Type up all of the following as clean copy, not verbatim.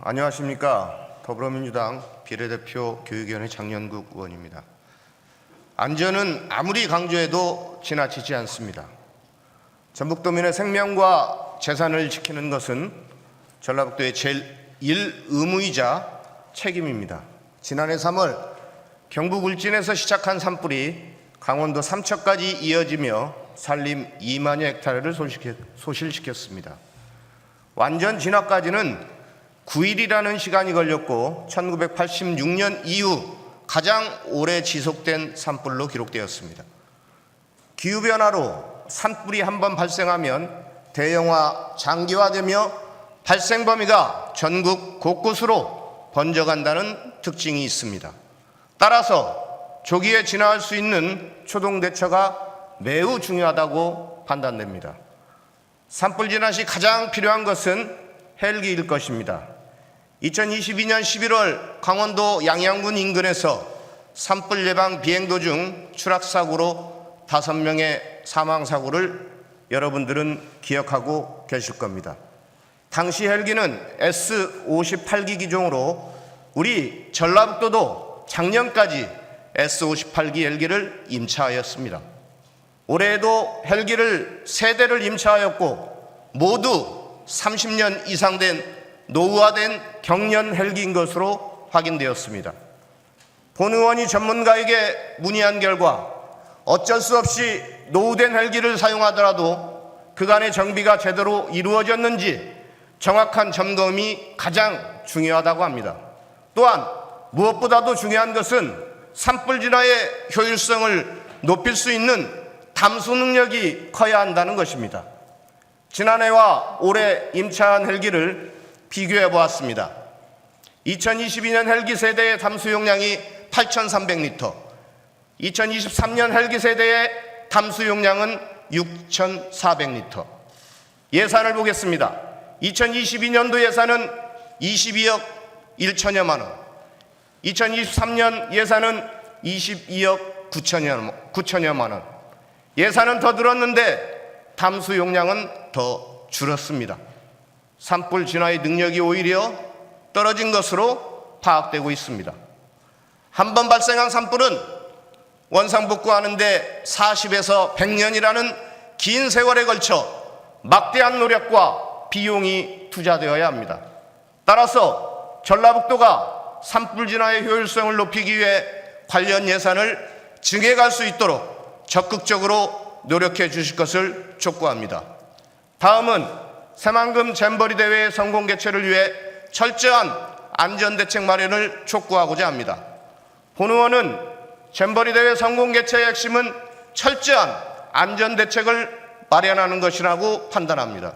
안녕하십니까. 더불어민주당 비례대표 교육위원회 장년국 의원입니다. 안전은 아무리 강조해도 지나치지 않습니다. 전북도민의 생명과 재산을 지키는 것은 전라북도의 제1 의무이자 책임입니다. 지난해 3월 경북 울진에서 시작한 산불이 강원도 삼척까지 이어지며 산림 2만여 헥타르를 소실시켰습니다. 완전 진화까지는 9일이라는 시간이 걸렸고 1986년 이후 가장 오래 지속된 산불로 기록되었습니다. 기후변화로 산불이 한번 발생하면 대형화, 장기화되며 발생 범위가 전국 곳곳으로 번져간다는 특징이 있습니다. 따라서 조기에 진화할 수 있는 초동 대처가 매우 중요하다고 판단됩니다. 산불 진화 시 가장 필요한 것은 헬기일 것입니다. 2022년 11월 강원도 양양군 인근에서 산불 예방 비행 도중 추락사고로 5명의 사망사고를 여러분들은 기억하고 계실 겁니다. 당시 헬기는 S-58기 기종으로 우리 전라북도도 작년까지 S-58기 헬기를 임차하였습니다. 올해에도 헬기를 3대를 임차하였고 모두 30년 이상 된 노후화된 경련 헬기인 것으로 확인되었습니다. 본 의원이 전문가에게 문의한 결과 어쩔 수 없이 노후된 헬기를 사용하더라도 그간의 정비가 제대로 이루어졌는지 정확한 점검이 가장 중요하다고 합니다. 또한 무엇보다도 중요한 것은 산불 진화의 효율성을 높일 수 있는 담수 능력이 커야 한다는 것입니다. 지난해와 올해 임차한 헬기를 비교해 보았습니다. 2022년 헬기 세대의 담수 용량이 8,300리터, 2023년 헬기 세대의 담수 용량은 6,400리터. 예산을 보겠습니다. 2022년도 예산은 22억 1천여만 원, 2023년 예산은 22억 9천여만 원. 예산은 더 늘었는데 담수 용량은 더 줄었습니다. 산불 진화의 능력이 오히려 떨어진 것으로 파악되고 있습니다. 한번 발생한 산불은 원상복구하는데 40에서 100년이라는 긴 세월에 걸쳐 막대한 노력과 비용이 투자되어야 합니다. 따라서 전라북도가 산불 진화의 효율성을 높이기 위해 관련 예산을 증액할 수 있도록 적극적으로 노력해 주실 것을 촉구합니다. 다음은 새만금 잼버리 대회의 성공 개최를 위해 철저한 안전대책 마련을 촉구하고자 합니다. 본 의원은 잼버리 대회 성공 개최의 핵심은 철저한 안전대책을 마련하는 것이라고 판단합니다.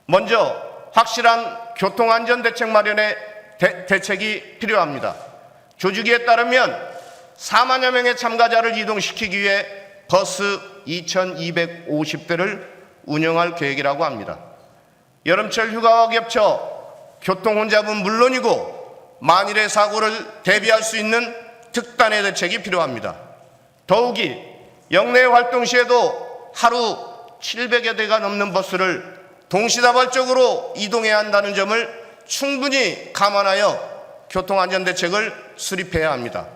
먼저 확실한 교통안전대책 마련의 대책이 필요합니다. 조직위에 따르면 4만여 명의 참가자를 이동시키기 위해 버스 2,250대를 운영할 계획이라고 합니다. 여름철 휴가와 겹쳐 교통혼잡은 물론이고 만일의 사고를 대비할 수 있는 특단의 대책이 필요합니다. 더욱이 영내 활동 시에도 하루 700여 대가 넘는 버스를 동시다발적으로 이동해야 한다는 점을 충분히 감안하여 교통안전대책을 수립해야 합니다.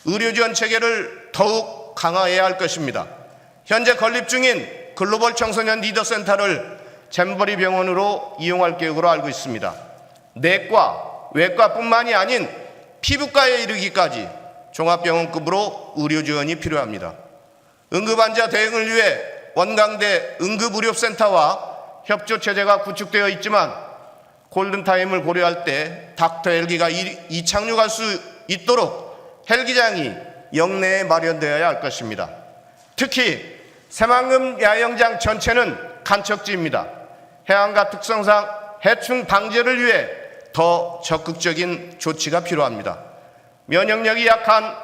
의료지원 체계를 더욱 강화해야 할 것입니다. 현재 건립 중인 글로벌 청소년 리더센터를 잼버리 병원으로 이용할 계획으로 알고 있습니다. 내과, 외과뿐만이 아닌 피부과에 이르기까지 종합병원급으로 의료 지원이 필요합니다. 응급환자 대응을 위해 원광대 응급의료센터와 협조체제가 구축되어 있지만 골든타임을 고려할 때 닥터 헬기가 이착륙할 수 있도록 헬기장이 영내에 마련되어야 할 것입니다. 특히 새만금 야영장 전체는 간척지입니다. 해안가 특성상 해충 방제를 위해 더 적극적인 조치가 필요합니다. 면역력이 약한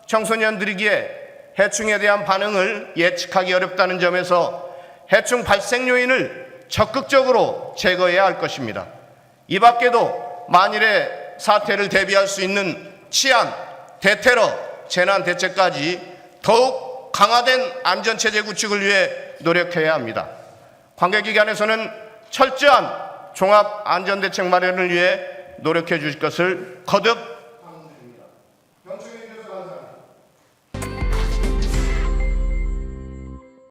청소년들이기에 해충에 대한 반응을 예측하기 어렵다는 점에서 해충 발생 요인을 적극적으로 제거해야 할 것입니다. 이 밖에도 만일의 사태를 대비할 수 있는 치안, 대테러, 재난 대책까지 더욱 강화된 안전체제 구축을 위해 노력해야 합니다. 관계기관에서는 철저한 종합안전대책 마련을 위해 노력해 주실 것을 거듭